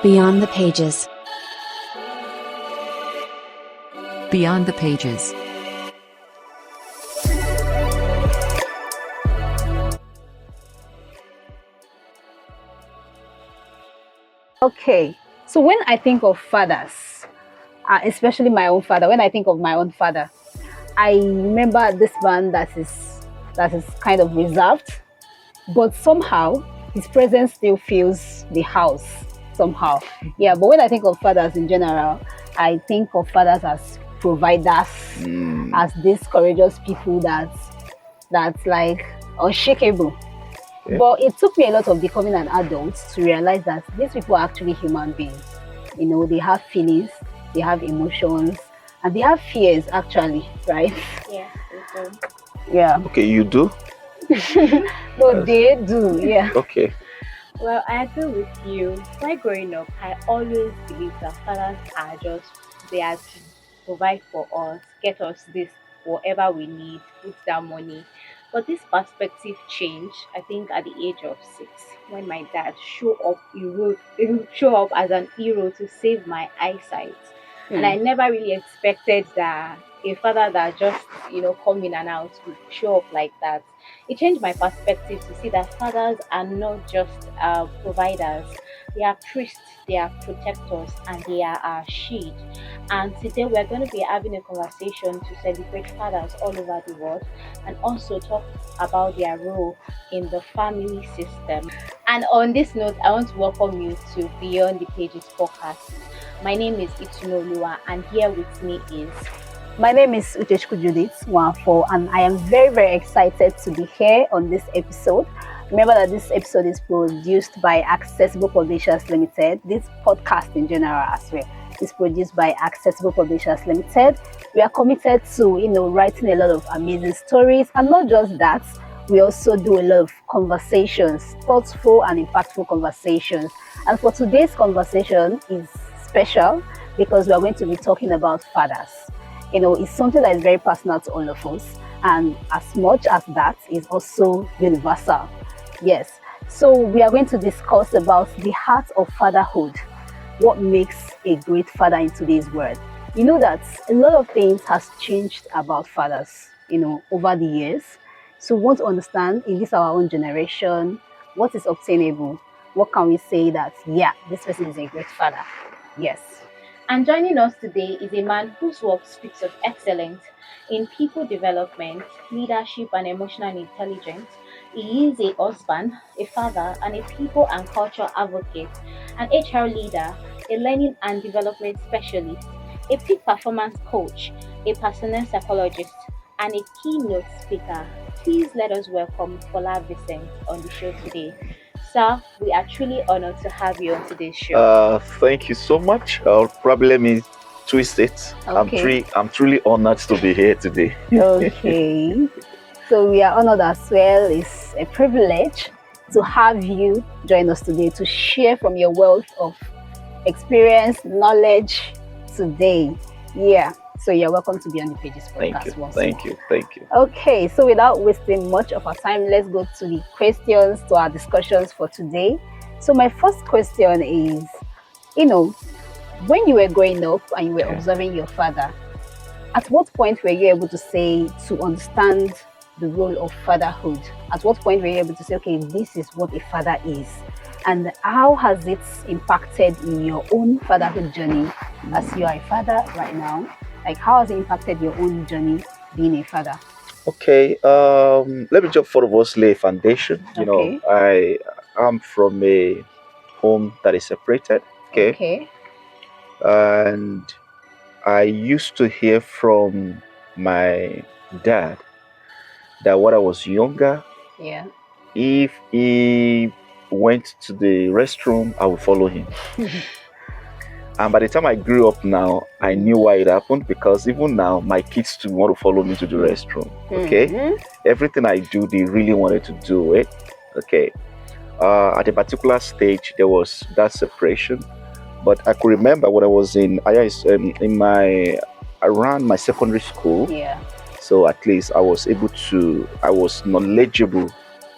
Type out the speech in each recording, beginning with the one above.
Beyond the pages. Beyond the pages. Okay, so when I think of fathers, especially my own father, when I think of my own father, I remember this man that is kind of reserved, but somehow his presence still fills the house somehow. Yeah, but when I think of fathers in general, I think of fathers as providers, as these courageous people that's like unshakable. Yeah. But it took me a lot of becoming an adult to realize that these people are actually human beings. You know, they have feelings, they have emotions, and they have fears actually, right? Yeah, they do. Yeah. Okay, you do? No, they do, yeah. Okay. Well, I agree with you. While growing up, I always believed that fathers are just there to provide for us, get us this, whatever we need, put that money. But this perspective changed, I think, at the age of 6, when my dad show up as an hero to save my eyesight. And I never really expected that a father that just, come in and out would show up like that. It changed my perspective to see that fathers are not just providers, they are priests, they are protectors, and they are our shield. And today we're going to be having a conversation to celebrate fathers all over the world and also talk about their role in the family system. And on this note, I want to welcome you to Beyond the Pages podcast. My name is Itunolua, and here with me is. My name is Uchechku Judith Wanfo, and I am very, very excited to be here on this episode. Remember that this episode is produced by Accessible Publishers Limited. This podcast in general as well is produced by Accessible Publishers Limited. We are committed to, writing a lot of amazing stories, and not just that, we also do a lot of conversations, thoughtful and impactful conversations. And for today's conversation is special because we are going to be talking about fathers. It's something that is very personal to all of us, and as much as that is also universal. Yes. So we are going to discuss about the heart of fatherhood. What makes a great father in today's world? You know that a lot of things has changed about fathers, over the years. So we want to understand in this our own generation, what is obtainable? What can we say that, yeah, this person is a great father? Yes. And joining us today is a man whose work speaks of excellence in people development, leadership, and emotional intelligence. He is a husband, a father, and a people and culture advocate, an HR leader, a learning and development specialist, a peak performance coach, a personnel psychologist, and a keynote speaker. Please let us welcome Fola Vincent on the show today. Sir, we are truly honored to have you on today's show. Thank you so much. Probably let me twist it. Okay. I'm truly honored to be here today. Okay. So we are honored as well. It's a privilege to have you join us today to share from your wealth of experience, knowledge today. Yeah. So you're welcome to be on the Pages podcast. Thank you. Okay, so without wasting much of our time, let's go to the questions, to our discussions for today. So my first question is, when you were growing up and you were observing your father, at what point were you able to say, to understand the role of fatherhood? At what point were you able to say, okay, this is what a father is? And how has it impacted in your own fatherhood journey as you are a father right now? Like, how has it impacted your own journey being a father? Okay. Let me just first lay a foundation. Okay. I am from a home that is separated. Okay. And I used to hear from my dad that when I was younger, Yeah. if he went to the restroom, I would follow him. And by the time I grew up now, I knew why it happened, because even now, my kids too want to follow me to the restroom. Okay. Mm-hmm. Everything I do, they really wanted to do it. Okay. At a particular stage, there was that separation. But I could remember when I was around my secondary school. Yeah. So at least I was knowledgeable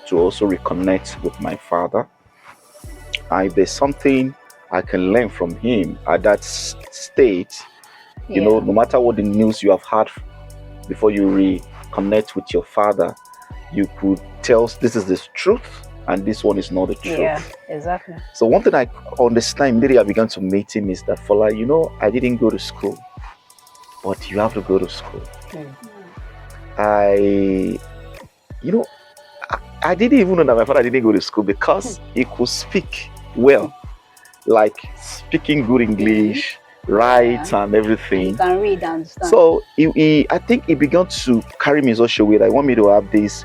to also reconnect with my father. If there's something I can learn from him at that state. Yeah. No matter what the news you have had before you reconnect with your father, you could tell this is the truth and this one is not the truth. Yeah, exactly. So one thing I understand immediately I began to meet him is that, Fola, I didn't go to school, but you have to go to school. I, you know, I didn't even know that my father didn't go to school because he could speak well, like speaking good English, write and You everything. can read and understand. So I think he began to carry me in such a way that I want me to have this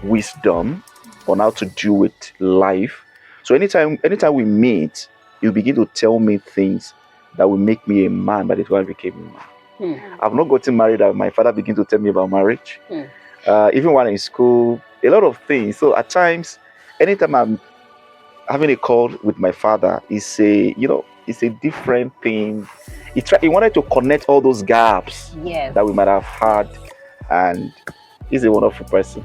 wisdom on how to deal with life. So anytime we meet, you begin to tell me things that will make me a man by the time I became a man. I've not gotten married, and my father began to tell me about marriage. Even while in school, a lot of things. So at times, anytime I'm having a call with my father, it's a different thing. He wanted to connect all those gaps that we might have had, and he's a wonderful person.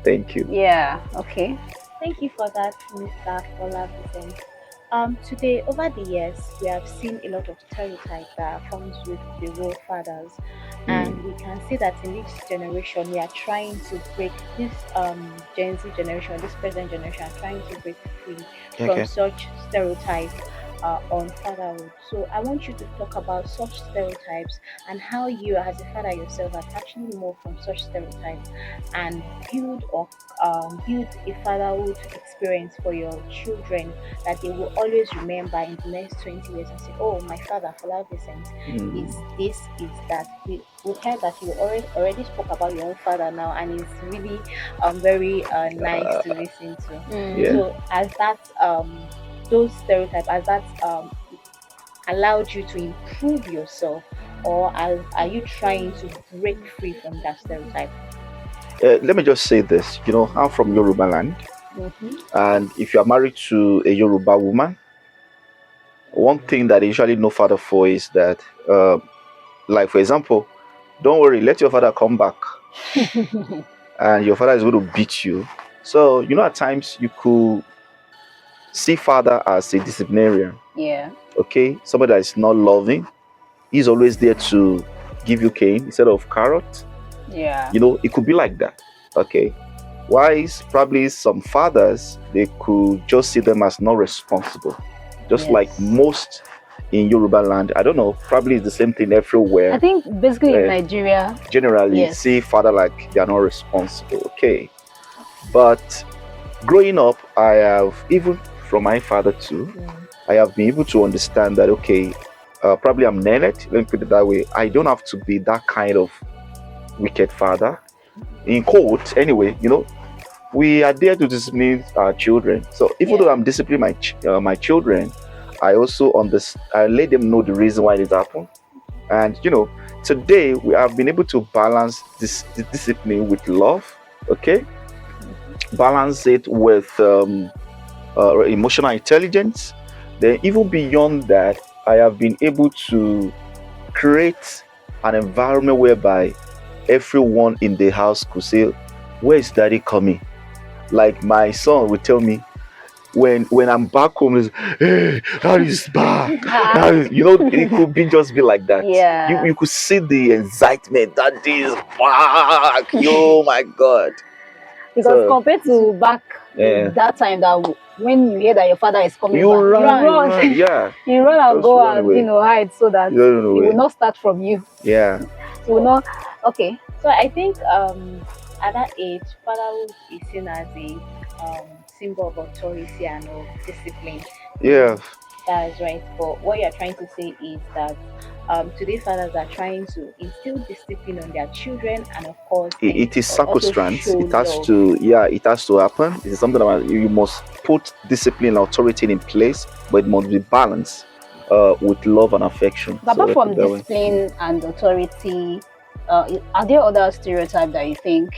Thank you. Yeah, okay. Thank you for that, Mr. Fola Vincent. Today, over the years, we have seen a lot of stereotypes that comes with the role fathers, and we can see that in this generation, we are trying to break this Gen Z generation, this present generation, are trying to break free from such stereotypes on fatherhood. So, I want you to talk about such stereotypes and how you, as a father yourself, have actually moved from such stereotypes and build a fatherhood experience for your children that they will always remember in the next 20 years and say, oh, my father, Fola Vincent, is this, is that. We heard that you already spoke about your own father now, and it's really very nice to listen to. So, as that, those stereotypes, as that allowed you to improve yourself, or are you trying to break free from that stereotype? Let me just say this. I'm from Yoruba land, and if you are married to a Yoruba woman, one thing that they usually know father for is that, like for example, don't worry, let your father come back, and your father is going to beat you. So at times you could see father as a disciplinarian. Yeah. Okay, somebody that is not loving. He's always there to give you cane instead of carrot. Yeah. It could be like that. Okay. Wise, probably some fathers, they could just see them as not responsible. Just like most in Yoruba land. I don't know, probably it's the same thing everywhere. I think basically in Nigeria, generally see father like they are not responsible. Okay. But growing up, I have, even from my father too, I have been able to understand that, okay, probably I'm learned, let me put it that way. I don't have to be that kind of wicked father. In quote, anyway, we are there to discipline our children. So even though I'm disciplining my children, I also I let them know the reason why it happened. And today we have been able to balance this discipline with love. Okay, balance it with emotional intelligence. Then even beyond that, I have been able to create an environment whereby everyone in the house could say, where is daddy coming? Like my son would tell me, when I'm back home, is, hey, daddy's back. It could just be like that. Yeah. You could see the excitement, daddy's back. Oh my God. Because compared to back that time, that when you hear that your father is coming you back, run. Yeah. you run and Just go run and away. hide so that You run it away. will not start from you. Yeah. So okay. So I think at that age, fatherhood is seen as a symbol of authority and of discipline. Yeah. That is right. But what you're trying to say is that today fathers are trying to instill discipline on their children, and of course, It is also circumstance. show It has love. it has to happen. It's something that you must put discipline and authority in place, but it must be balanced with love and affection. But apart from discipline and authority, are there other stereotypes that you think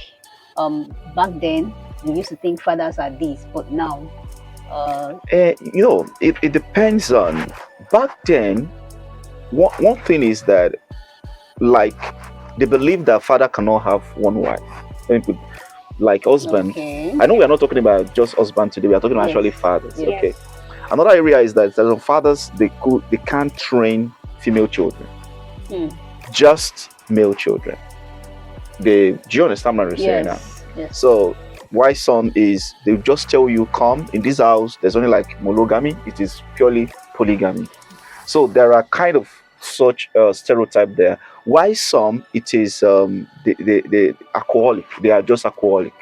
back then we used to think fathers are this, but now it depends on back then. One thing is that, like, they believe that father cannot have one wife. Like husband. Okay. I know we are not talking about just husband today. We are talking about actually fathers. Yes. Okay. Another area is that some fathers they can't train female children, just male children. Do you understand what I'm saying now? Yes. So why some is they just tell you, come in this house, there's only like monogamy, it is purely polygamy. So there are kind of such stereotype there. Why some it is the alcoholic, they are just alcoholic.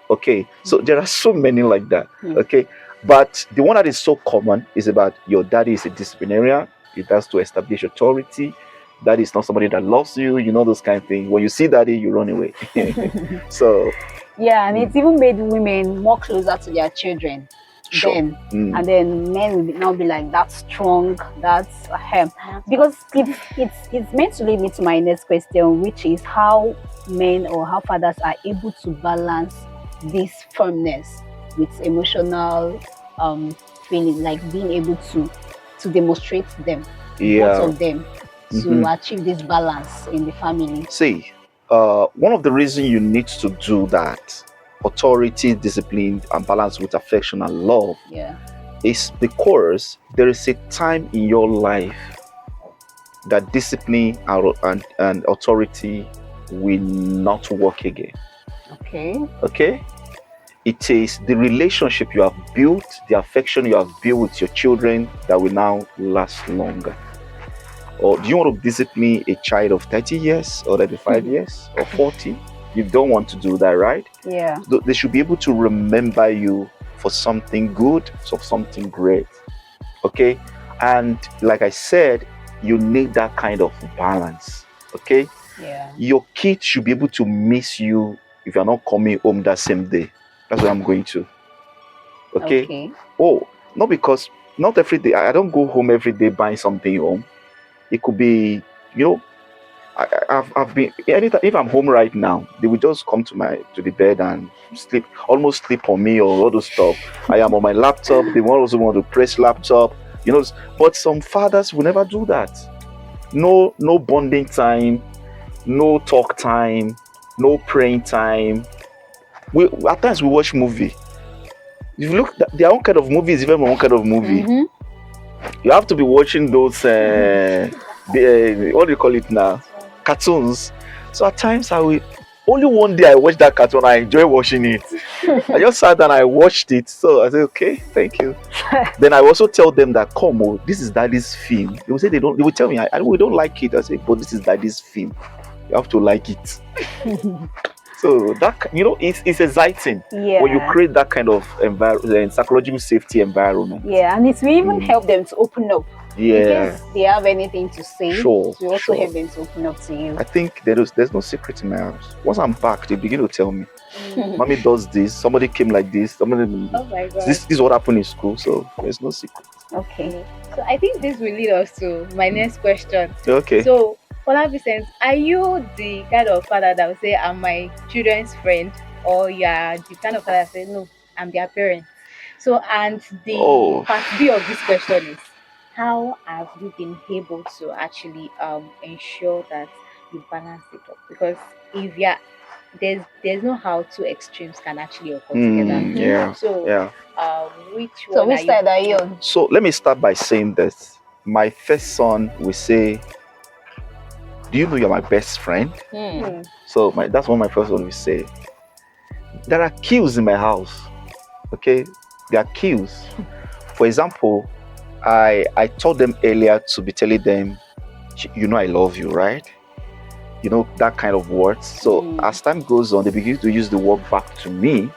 Okay, so there are so many like that. Okay, but the one that is so common is about your daddy is a disciplinarian. It has to establish authority. That is not somebody that loves you, those kind of things. When you see daddy, you run away. So yeah, and it's even made women more closer to their children. Sure. Then and then men will now be like that's strong, that's because it's meant to lead me to my next question, which is how men or how fathers are able to balance this firmness with emotional feeling, like being able to demonstrate them, both of them, to achieve this balance in the family. See, one of the reasons you need to do that, authority, discipline, and balance with affection and love, is because there is a time in your life that discipline and authority will not work again. Okay? It is the relationship you have built, the affection you have built with your children that will now last longer. Or do you want to discipline a child of 30 years or 35 years or 40? You don't want to do that, right? Yeah. They should be able to remember you for something good, for something great. Okay? And like I said, you need that kind of balance. Okay? Yeah. Your kids should be able to miss you if you're not coming home that same day. That's where I'm going to. Okay? Oh, not every day. I don't go home every day buying something home. It could be, I've been anytime. If I'm home right now, they will just come to the bed and almost sleep on me or all those stuff. I am on my laptop. They also want to press laptop, But some fathers will never do that. No bonding time, no talk time, no praying time. At times we watch movie. If you look, their own kind of movie is even my own kind of movie. You have to be watching those what do you call it now? Cartoons. So at times only one day I watched that cartoon, I enjoy watching it. I just sat down, I watched it. So I said, okay, thank you. Then I also tell them that, come, this is daddy's film. They will say they will tell me, we don't like it. I say, but this is daddy's film. You have to like it. So that it's exciting when you create that kind of psychological safety environment. Yeah, and it will even help them to open up. Yeah. In case they have anything to say, sure, we also help them to open up to you. I think there's no secret in my house. Once I'm back, they begin to tell me, mommy does this, somebody came like this, oh my God. This is what happened in school, so there's no secret. Okay. So I think this will lead us to my next question. Okay. So, Father Vincent, are you the kind of father that will say, I'm my children's friend? Or you are the kind of father that say, no, I'm their parent? So, and the part B of this question is, how have you been able to actually ensure that you balance it up? Because if there's no how two extremes can actually occur together. Yeah. So which side are you on? So let me start by saying this. My first son will say, do you know you're my best friend? So that's what my first one will say. There are cues in my house. Okay? There are cues. For example, I told them earlier to be telling them, I love you, right? That kind of words. So as time goes on, they begin to use the word back to me.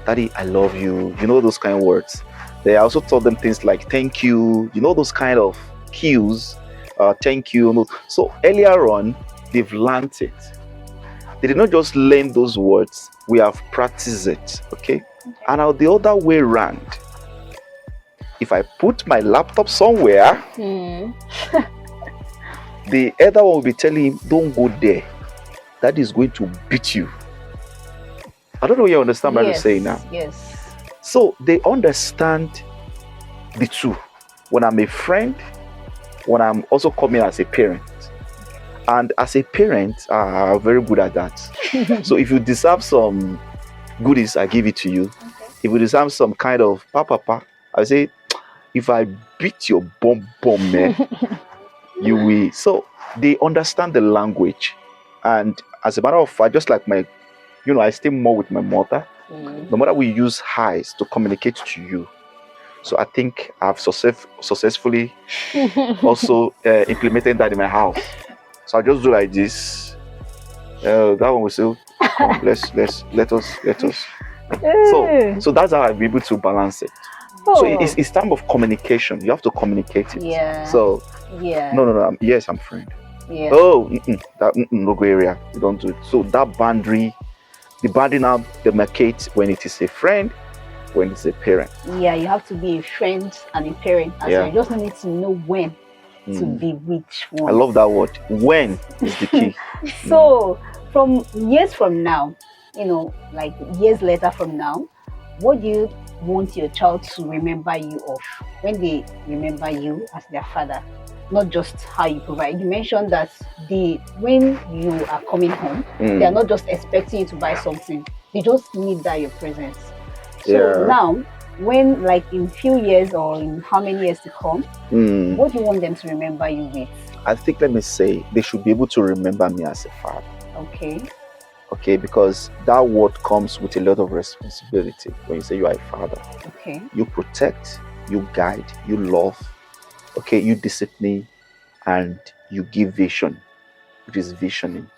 Daddy, I love you. Those kind of words. They also told them things like thank you. Those kind of cues. Thank you. So earlier on, they've learned it. They did not just learn those words. We have practiced it. Okay? And now the other way around. If I put my laptop somewhere, the other one will be telling him, don't go there. That is going to beat you. I don't know if you understand what I'm saying now. Yes. So they understand the two. When I'm a friend, when I'm also coming as a parent. And as a parent, I'm very good at that. So if you deserve some goodies, I give it to you. If you deserve some kind of papa, I say, if I beat your bum, man, you will. So they understand the language. And as a matter of fact, just like I stay more with my mother. My mother will use highs to communicate to you. So I think I've successfully also implemented that in my house. So I just do like this. That one will say, "Come, let us." So that's how I'm able to balance it. So it's time of communication. You have to communicate it. Yeah. So Yeah. no. Yes, I'm friend. Yeah. Oh, that no go area. You don't do it. So that boundary, the boundary now demarcates when it is a friend, when it's a parent. Yeah, you have to be a friend and a parent. Yeah. You just need to know when to be which one. I love that word. When is the key. So from years from now, like years later from now, what do you want your child to remember you of when they remember you as their father? Not just how you provide. You mentioned that when you are coming home, they are not just expecting you to buy something. They just need that your presence. So now, when like in few years or in how many years to come, what do you want them to remember you with? I think, let me say, they should be able to remember me as a father. Okay, because that word comes with a lot of responsibility when you say you are a father. Okay. You protect, you guide, you love, okay, you discipline, and you give vision, which is visioning.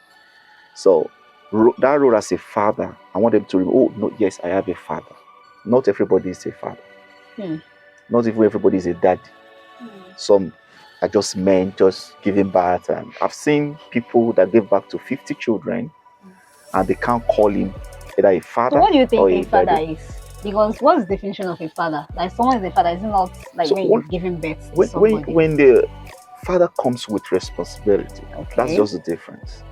So that role as a father, I want them to remember, oh, no, yes, I have a father. Not everybody is a father. Not even everybody is a daddy. Some are just men just giving birth. And I've seen people that give birth to 50 children and they can't call him either a father. So what do you think or a father daddy. is? Because what's the definition of a father? Like someone is a father, is it not like So when you're giving birth to somebody? When the father comes with responsibility, that's just the difference.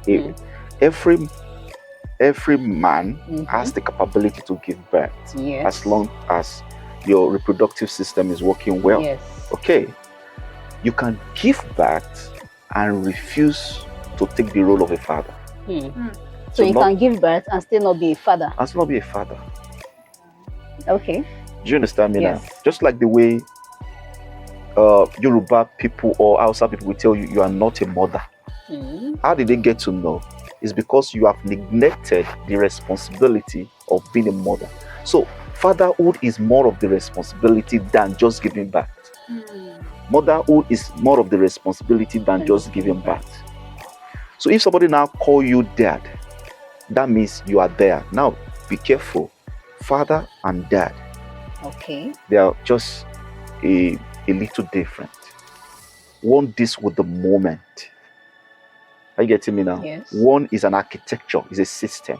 Every man has the capability to give birth, as long as your reproductive system is working well. Okay, you can give birth and refuse to take the role of a father. So you can give birth and still not be a father. And still not be a father. Okay. Do you understand me now? Just like the way Yoruba people or Hausa people will tell you, you are not a mother. How did they get to know? It's because you have neglected the responsibility of being a mother. So fatherhood is more of the responsibility than just giving birth. Motherhood is more of the responsibility than just giving birth. So if somebody now call you dad, that means you are there. Now be careful. Father and dad, okay, they are just a little different. One deals with the moment. Are you getting me now? Yes. One is an architecture, is a system.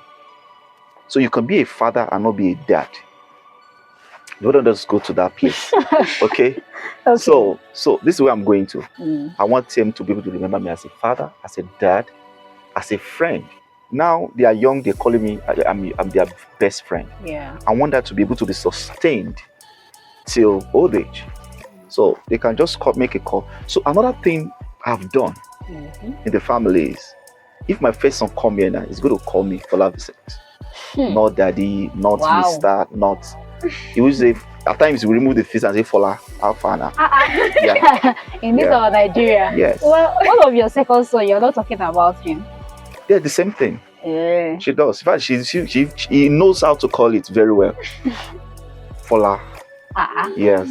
So you can be a father and not be a dad. You don't just go to that place. Okay? So this is where I'm going to. I want them to be able to remember me as a father, as a dad, as a friend. Now they are young, they're calling me, I'm their best friend. Yeah. I want that to be able to be sustained till old age. So they can just make a call. So another thing I've done in the family is, if my first son come here now, he's going to call me for love visit. Not daddy, not mister, not. He will say, at times we remove the face and say, Fola, how far now? Yeah. In this our Nigeria. Yes. Well, all of your second son, you're not talking about him. Yeah, the same thing. Yeah. She does. In fact, she knows how to call it very well. Fola. Yes.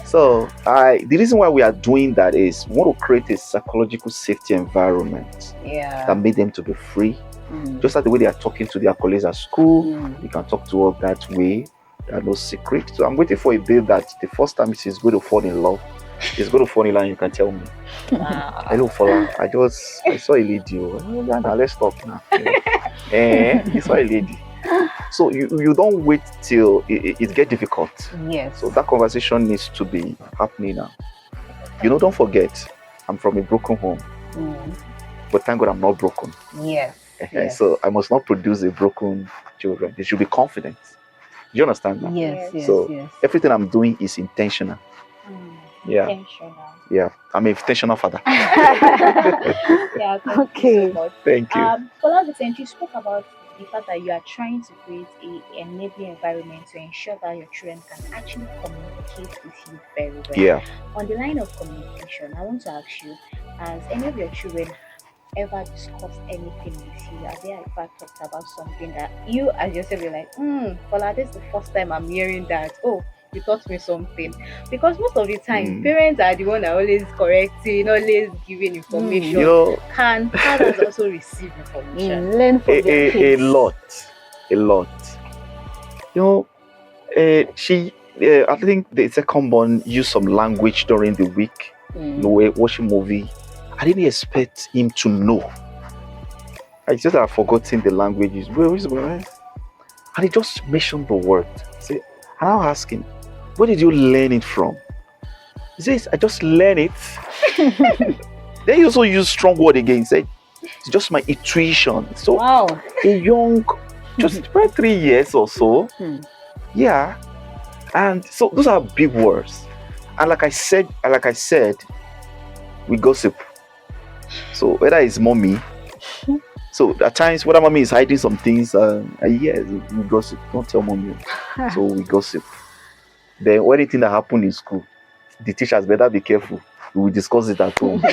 So the reason why we are doing that is we want to create a psychological safety environment that made them to be free. Just like the way they are talking to their colleagues at school, you can talk to us that way. There are no secrets. So I'm waiting for a day that the first time she's going to fall in love, she's going to fall in love and you can tell me. Hello, Fola. I saw a lady. Now let's talk now. You saw a lady. So you don't wait till it gets difficult. Yes. So that conversation needs to be happening now. Don't forget, I'm from a broken home. But thank God I'm not broken. Yes. Yes. So I must not produce a broken children. They should be confident. Do you understand that? Yes. So everything I'm doing is intentional. Intentional. Yeah. I'm an intentional father. Yeah, thank you so much. Thank you. For love visit, you spoke about the fact that you are trying to create a enabling environment to ensure that your children can actually communicate with you very well. Yeah. On the line of communication, I want to ask you, has any of your children ever discussed anything with you? Have they ever talked about something that you as yourself you're like, Paula, this is the first time I'm hearing that. Oh, you taught me something. Because most of the time, parents are the one that always correcting, always giving information. You know, Can fathers also receive information? Learn from their a kids. lot. You know, she. I think the second born used some language during the week. You know, we're watching movie. I didn't expect him to know. I just have forgotten the languages. And he just mentioned the word. See, and I asked him, where did you learn it from? He says, I just learned it. Then he also used strong word again. He said, it's just my intuition. So Wow. a young, just about 3 years or so. Yeah. And so those are big words. And like I said, we gossip. So whether it's mommy, so at times whether mommy is hiding some things, yes, we gossip. Don't tell mommy. So we gossip. Then anything that happened in school, the teachers better be careful. We will discuss it at home.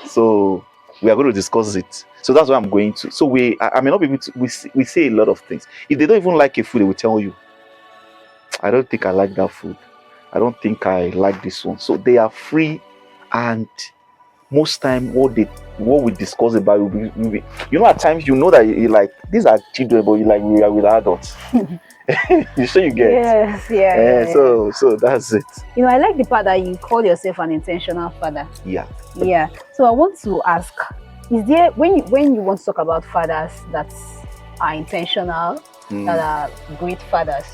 So we are going to discuss it. So that's what I'm going to. So I may not be able to. We say a lot of things. If they don't even like a food, they will tell you, I don't think I like that food. I don't think I like this one. So they are free, and most time what we discuss about will be, you know, at times you know that you like these are children, but you like we are with adults. You sure you get? Yes, yeah. So that's it. You know, I like the part that you call yourself an intentional father. Yeah. Yeah. So I want to ask, is there when you want to talk about fathers that are intentional, that are great fathers,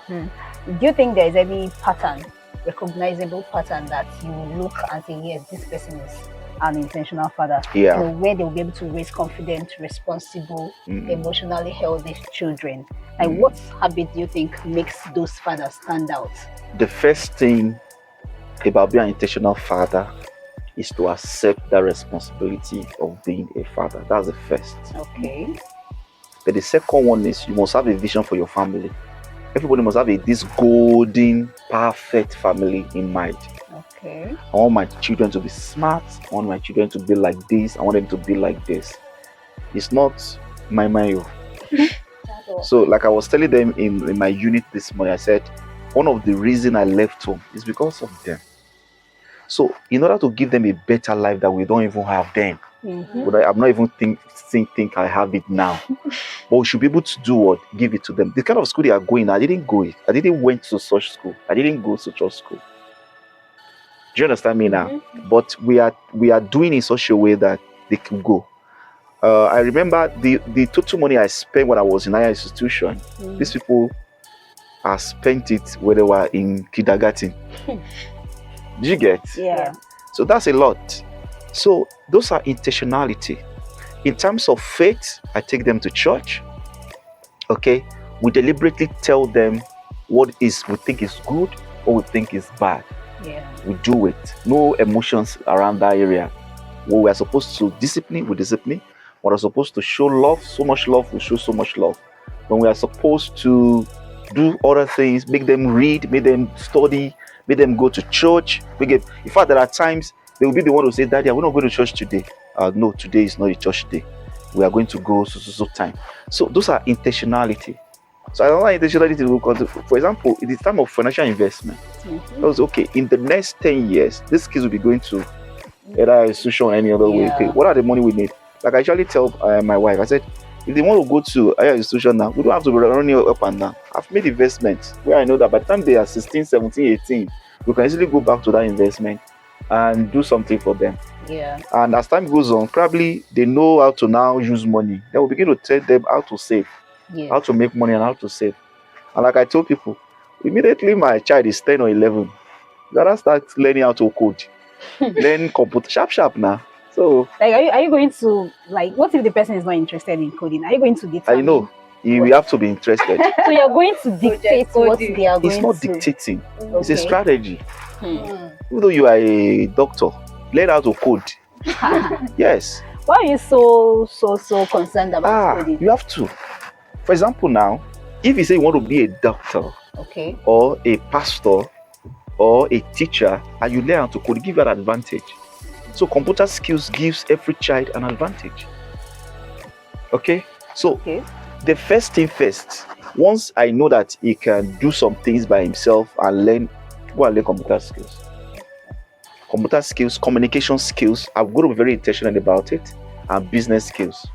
do you think there is any pattern, recognizable pattern that you look and say, yes, this person is an intentional father? Yeah. You know, where they'll be able to raise confident, responsible, emotionally healthy children. Like, what habit do you think makes those fathers stand out? The first thing about being an intentional father is to accept that responsibility of being a father. That's the first. Okay. But the second one is you must have a vision for your family. Everybody must have this golden, perfect family in mind. Okay. I want my children to be smart. I want my children to be like this. I want them to be like this. It's not my mind. So like I was telling them in my unit this morning, I said, one of the reasons I left home is because of them. So in order to give them a better life that we don't even have then, but I'm not even think I have it now. But we should be able to do what? Give it to them. The kind of school they are going, I didn't go it. I didn't went to such school. I didn't go to such school. Do you understand me now? But we are doing in such a way that they can go. I remember the total money I spent when I was in higher institution. These people have spent it when they were in kindergarten. Did you get? Yeah. So that's a lot. So those are intentionality. In terms of faith, I take them to church. Okay, we deliberately tell them what we think is good, what we think is bad. Yeah. We do it. No emotions around that area. What we are supposed to discipline, we discipline. When we are supposed to show love, so much love, we show so much love. When we are supposed to do other things, make them read, make them study, make them go to church. In fact, there are times they will be the one who say, Daddy, we're not going to church today. No, today is not a church day. We are going to go so time. So those are intentionality. So I don't like intentionality because, for example, in the time of financial investment, I was okay. In the next 10 years, these kids will be going to either institution or any other way. Okay, what are the money we need? Like I usually tell my wife, I said, if they want to go to higher institution now, we don't have to be running up and down. I've made investments where I know that by the time they are 16, 17, 18, we can easily go back to that investment and do something for them. Yeah. And as time goes on, probably they know how to now use money. Then we begin to tell them how to save, how to make money and how to save. And like I told people, immediately my child is 10 or 11, you gotta start learning how to code, learn computer sharp now. So like, are you going to, like, what if the person is not interested in coding? Are you going to determine? I know you have to be interested. So you're going to dictate what they are going to. It's not dictating. It's a strategy. Even though you are a doctor, learn how to code. Yes. Why are you so concerned about coding? You have to. For example, now, if you say you want to be a doctor, Okay. or a pastor, or a teacher, and you learn how to code, give you an advantage. So computer skills gives every child an advantage. Okay? So Okay. the first thing first, once I know that he can do some things by himself and go and learn computer skills. Computer skills, communication skills, I've got to be very intentional about it, and business skills.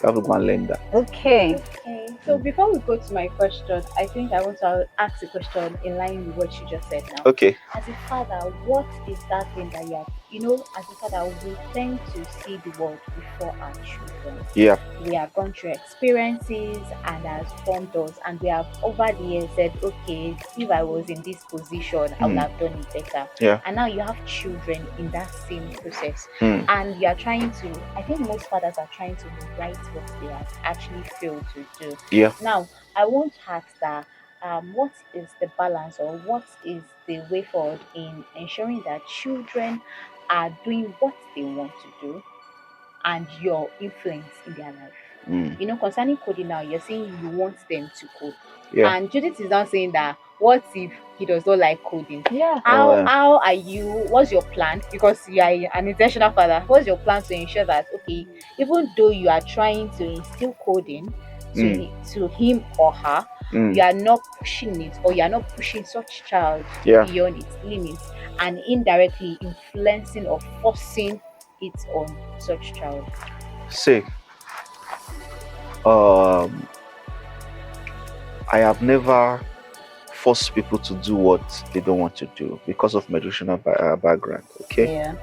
You have to go and learn that. Okay. Okay, so before we go to my question, I think I want to ask a question in line with what you just said now. Okay. As a father, what is that thing that as a father, we tend to see the world before our children. Yeah. We have gone through experiences and has formed us, and we have over the years said, okay, if I was in this position, I would have done it better. Yeah. And now you have children in that same process, Mm. and you are trying to, I think most fathers are trying to rewrite what they have actually failed to do. Yeah. Now, I want to ask that what is the balance, or what is the way forward in ensuring that children are doing what they want to do and your influence in their life? Mm. Concerning coding now, you're saying you want them to code. Yeah. And Judith is now saying that what if he does not like coding? Yeah. How are you? What's your plan? Because you are an intentional father. What's your plan to ensure that, okay, even though you are trying to instill coding to him or her, you are not pushing it, or you are not pushing such child beyond its limits, and indirectly influencing or forcing it on such child? See, I have never forced people to do what they don't want to do because of my educational background. Okay. Yeah.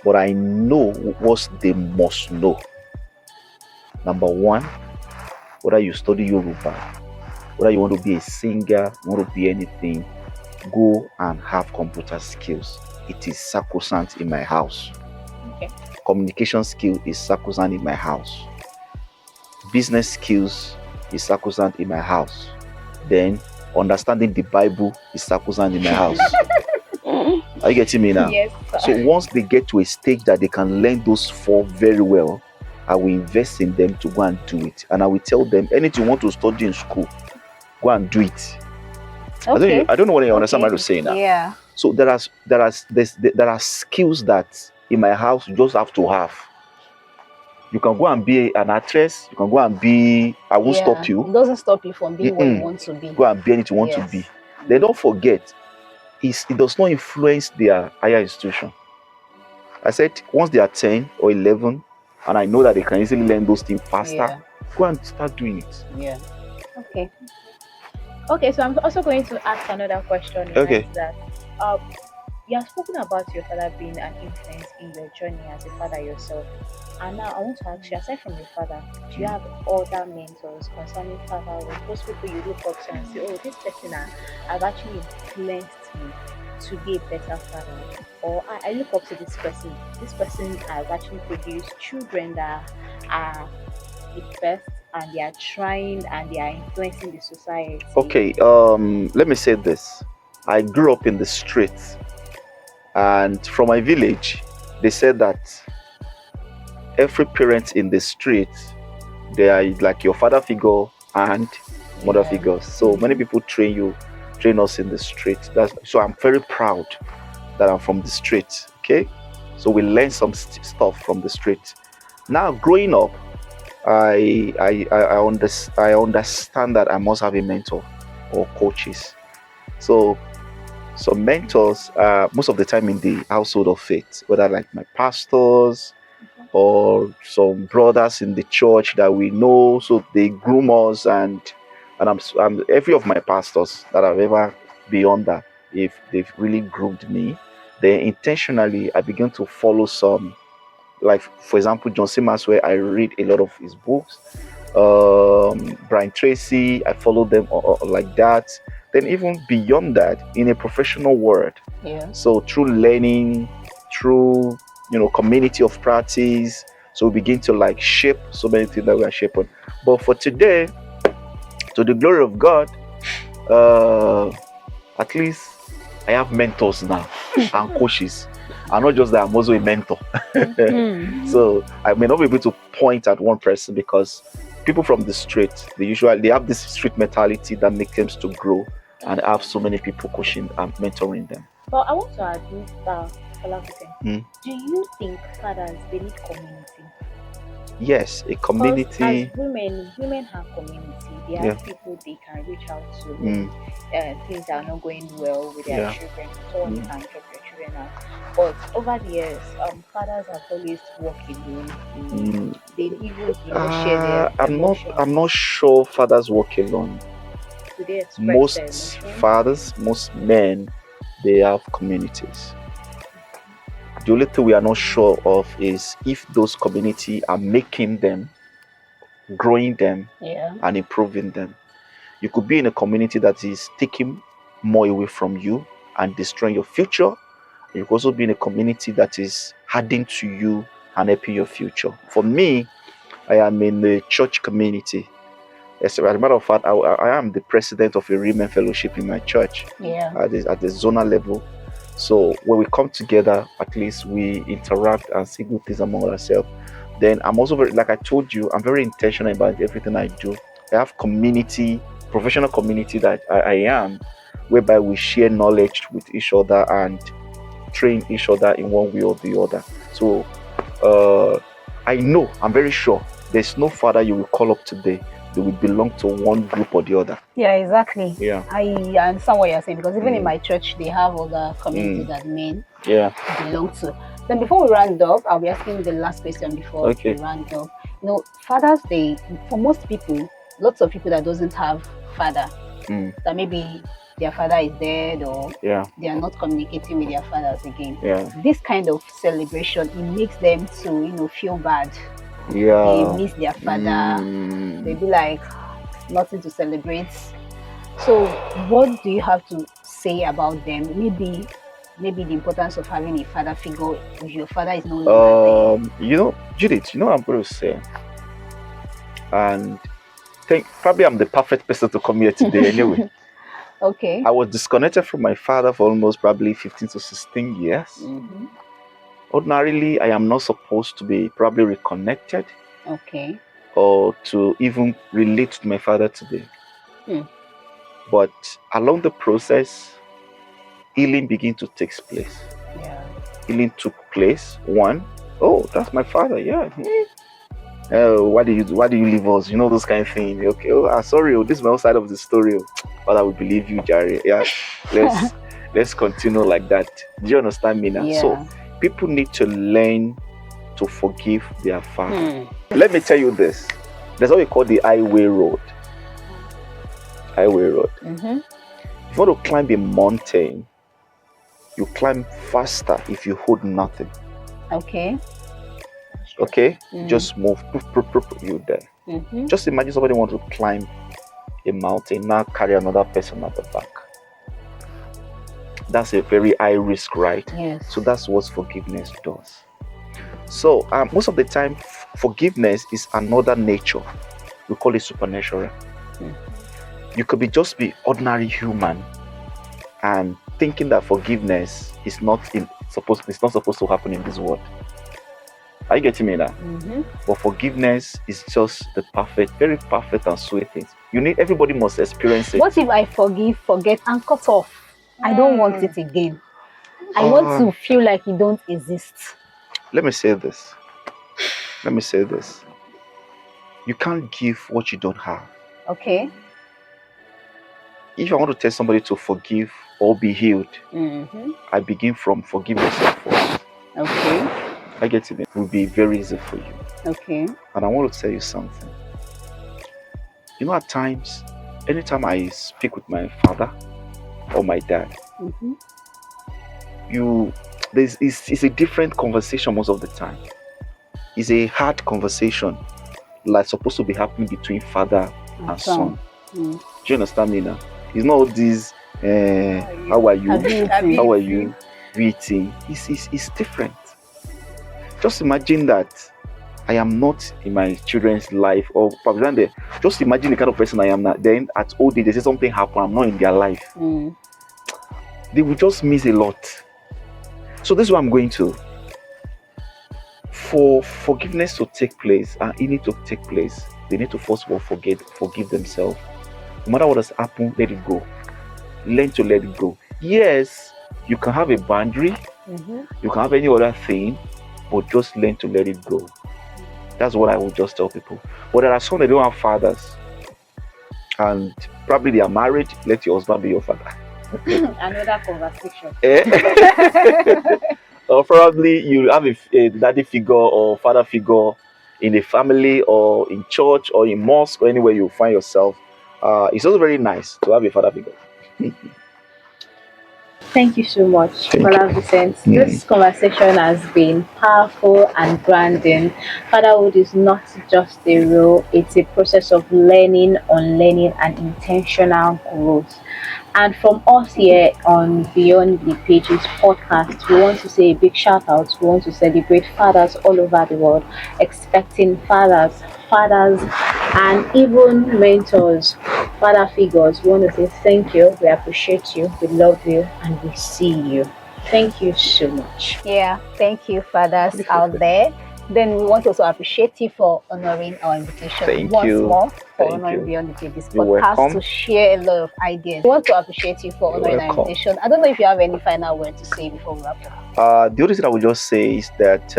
But I know what they must know. Number one, whether you study Yoruba, whether you want to be a singer, you want to be anything, go and have computer skills. It is sacrosanct in my house. Okay. Communication skill is sacrosanct in my house. Business skills is sacrosanct in my house. Then understanding the Bible is sacrosanct in my house. Are you getting me now? Yes, sir. So once they get to a stage that they can learn those four very well, I will invest in them to go and do it. And I will tell them, anything you want to study in school, go and do it. Okay. I don't know whether you understand what I'm saying now. Yeah. So there are skills that in my house you just have to have. You can go and be an actress. You can go and be. I won't stop you. It doesn't stop you from being what you want to be. Go and be anything you want to be. Then don't forget, it does not influence their higher institution. I said once they are 10 or 11, and I know that they can easily learn those things faster, go and start doing it. Yeah. Okay. Okay, so I'm also going to ask another question. Okay. That you have spoken about your father being an influence in your journey as a father yourself. And now I want to ask you, aside from your father, do you have other mentors concerning fatherhood? Those people you look up to and say, oh, this person have actually influenced me to be a better father. Or I look up to this person. This person has actually produced children that are the best, and they are trying and they are influencing the society. Okay, let me say this. I grew up in the streets, and from my village, they said that every parent in the street, they are like your father figure and mother figures. So many people train us in the street. So I'm very proud that I'm from the street. Okay, so we learn some stuff from the street. Now growing up, I understand that I must have a mentor or coaches. So some mentors, most of the time in the household of faith, whether like my pastors or some brothers in the church that we know, so they groom us, and I'm every of my pastors that I've ever beyond that, if they've really groomed me, then intentionally I begin to follow some, like for example John C. Maxwell. I read a lot of his books. Brian Tracy, I follow them like that. Then even beyond that, in a professional world, so through learning, through community of practice, so we begin to like shape so many things that we are shaping. But for today, to the glory of God, at least I have mentors now and coaches. And not just that, I'm also a mentor. So I may not be able to point at one person because people from the street, they have this street mentality that makes them to grow and have so many people coaching and mentoring them. But I want to add, Mr. Falafel, Mm. do you think fathers they need community? Yes, a Because community. as women have community. They Yeah. have people they can reach out to Mm. when things are not going well with their Yeah. children. Someone they can drop their children out. But over the years, fathers have always worked alone. Mm. They even share their emotions. I'm not sure fathers work alone. Do they express their Most emotions? fathers, most men, they have communities. The only thing we are not sure of is if those community are making them, growing them, and improving them. You could be in a community that is taking more away from you and destroying your future. You could also be in a community that is adding to you and helping your future. For me, I am in the church community. As a matter of fact, I am the president of a women fellowship in my church at the zonal level. So when we come together, at least we interact and see good things among ourselves. Then I'm also very, like I told you, I'm very intentional about everything I do. I have community, professional community that I am, whereby we share knowledge with each other and train each other in one way or the other. So I know, I'm very sure, there's no father you will call up today they will belong to one group or the other. Yeah, exactly. Yeah. I understand what you're saying because even in my church, they have other communities that men belong to. Then before we round up, I'll be asking the last question before we round up. You know, Father's Day, for most people, lots of people that doesn't have father, that maybe their father is dead or they are not communicating with their fathers again. This kind of celebration, it makes them to, feel bad. They miss their father. They be like, nothing to celebrate. So what do you have to say about them? Maybe the importance of having a father figure if your father is no longer there. Judith, what I'm going to say, and probably I'm the perfect person to come here today anyway. Okay. I was disconnected from my father for almost probably 15 to 16 years. Ordinarily, I am not supposed to be probably reconnected. Okay. Or to even relate to my father today. But along the process, healing began to take place. Healing took place. One, that's my father. Yeah. Why do you leave us? Those kind of things. Okay. Sorry. This is my own side of the story. But I will believe you, Jerry. Yeah. Let's continue like that. Do you understand me now? Yeah. So people need to learn to forgive their father. Let me tell you this. There's what we call the highway road. Highway road. If you want to climb a mountain, you climb faster if you hold nothing. Okay. Okay? Just move. You there. Just imagine somebody wants to climb a mountain, now carry another person at the back. That's a very high risk, right? Yes. So that's what forgiveness does. So most of the time, forgiveness is another nature. We call it supernatural. You could be ordinary human and thinking that forgiveness is not supposed to happen in this world. Are you getting me now? But forgiveness is just the very perfect and sweet thing. Everybody must experience it. What if I forget, and cut off? I don't want it again. I want to feel like you don't exist. Let me say this. You can't give what you don't have. Okay. If I want to tell somebody to forgive or be healed, I begin from forgive yourself first. Okay. I get it. It will be very easy for you. Okay. And I want to tell you something. At times, anytime I speak with my father or my dad, it's a different conversation most of the time. It's a hard conversation, like supposed to be happening between father and son. Do you understand me now? It's not this how are you? How are you? Greeting. It's different. Just imagine that I am not in my children's life, or probably just imagine the kind of person I am now. Then at old age, they say something happened, I'm not in their life. They will just miss a lot. So this is what I'm going to. For forgiveness to take place and it need to take place, they need to first of all forgive themselves. No matter what has happened, let it go. Learn to let it go. Yes, you can have a boundary, you can have any other thing, but just learn to let it go. That's what I would just tell people. But there are some that don't have fathers, and probably they are married. Let your husband be your father. Another conversation. Or probably you have a daddy figure or father figure in a family or in church or in mosque or anywhere you find yourself. It's also very nice to have a father figure. Thank you so much, Thank Brother Vincent. you. This conversation has been powerful and branding. Fatherhood is not just a role, it's a process of learning, unlearning, and intentional growth. And from us here on Beyond the Pages podcast, we want to say a big shout out. We want to celebrate fathers all over the world, expecting fathers, and even mentors, father figures. We want to say thank you, we appreciate you, we love you, and we see you. Thank you so much. Yeah, thank you, fathers out there. Then we want to also appreciate you for honoring our invitation Thank once you. more for Thank honoring you. Beyond the Pages You're podcast welcome. to share a lot of ideas. We want to appreciate you for You're honoring our welcome. invitation. I don't know if you have any final word to say before we wrap up. The only thing I would just say is that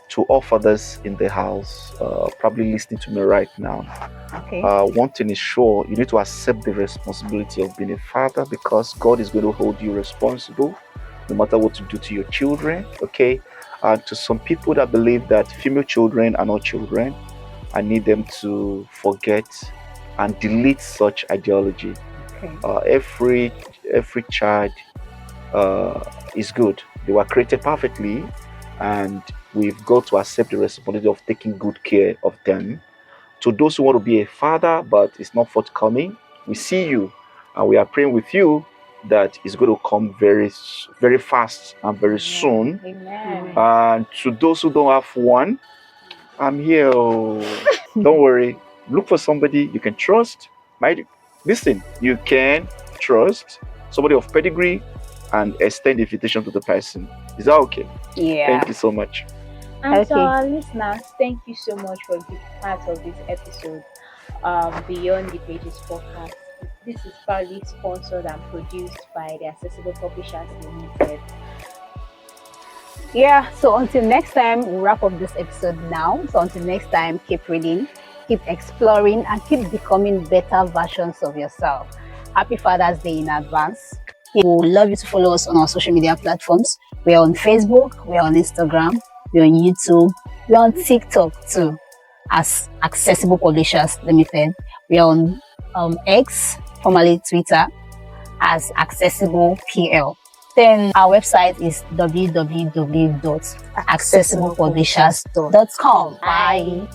to all fathers in the house, probably listening to me right now, Okay. one thing is sure, you need to accept the responsibility of being a father, because God is going to hold you responsible no matter what you do to your children. Okay. And to some people that believe that female children are not children, I need them to forget and delete such ideology. Okay. Every child is good. They were created perfectly, and we've got to accept the responsibility of taking good care of them. To those who want to be a father but it's not forthcoming, we see you and we are praying with you that it's going to come very fast and very soon. Amen. And to those who don't have one, I'm here. Don't worry. Look for somebody you can trust. Listen, you can trust somebody of pedigree and extend the invitation to the person. Is that okay? Yeah. Thank you so much. And Okay. to our listeners, thank you so much for being part of this episode, Beyond the Pages podcast. This is proudly sponsored and produced by the Accessible Publishers Limited. Yeah, so until next time, we'll wrap up this episode now. So until next time, keep reading, keep exploring, and keep becoming better versions of yourself. Happy Father's Day in advance. We would love you to follow us on our social media platforms. We're on Facebook, we're on Instagram, we're on YouTube, we're on TikTok too, as Accessible Publishers Limited. We're on X, formerly Twitter, as Accessible PL. Then our website is www.accessiblepublishers.com. Bye.